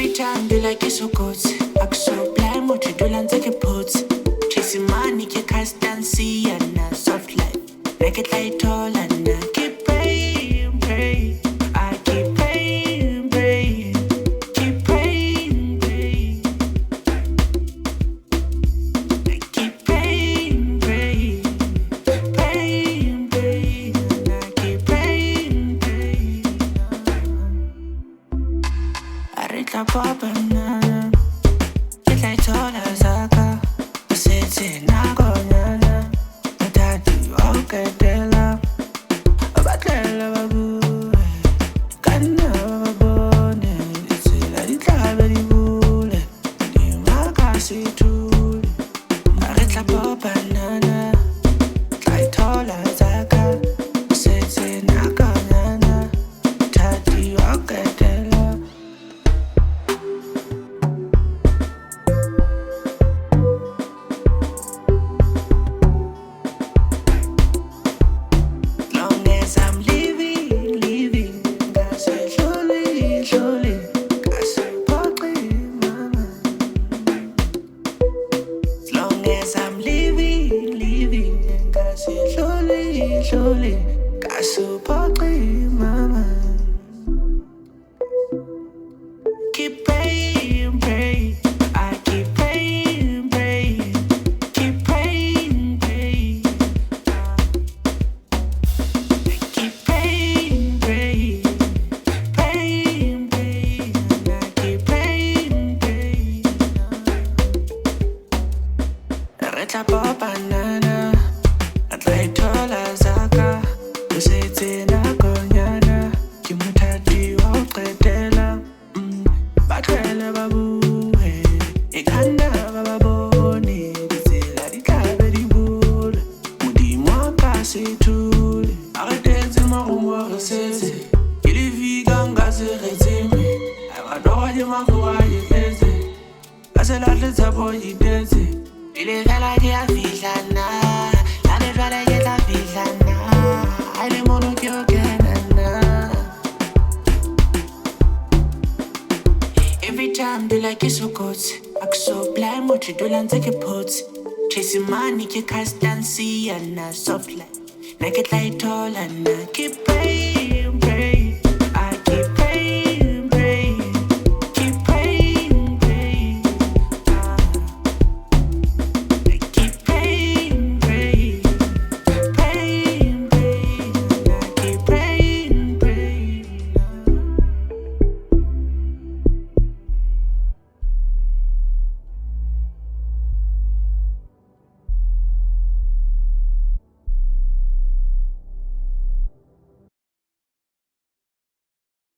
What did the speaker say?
Every time you like it so good. I'm so blind, what you do, and take a put. Chasing money, you can't stand, see, and soft life. Make it like tall, and I keep praying, praying. I keep praying, praying. Keep praying, praying. I keep praying, praying. Praying, praying. And I keep praying, praying. I read the banana. It's like tall as I got. I said, say, nah, go, nah, nah. But I do, okay, tell her. About tell her, babu. Can't never bone it. It's like it's a very bullet. You might pass it too. I read the banana. It's like tall as I got. I said, say, nah, go, nah, nah. But I do, okay, tell her. Long as I'm living, living, got say slowly, slowly, got say partly, mama. As long as I'm living, living, got say slowly, slowly, got so partly, mama. Keep praying, praying. I keep praying, praying. Keep praying, praying. Keep praying, praying. Praying, praying. And I keep praying, praying. Reta po banana. At like tola zaka. You say it's in a gonyana. Kimutati wa utretela. Batwele babu. Ikanda bababoni. Dizela dikabe di bule. Mudi mwa kasi tule. Arrêtez de m'envoyer recette. Il est vegan, gaz et résime. Abadora de ma voix, il est laissé. Assez la tête, ça va y danser. Il est fait la guerre, villana. La nez, la guerre, la villana. Elle est mon qui au Canada. Every time you like it so good. I'm so blind, what you do, and take a put. Chasing money, you can't stand, see, and soft life. Make it like tall, and I keep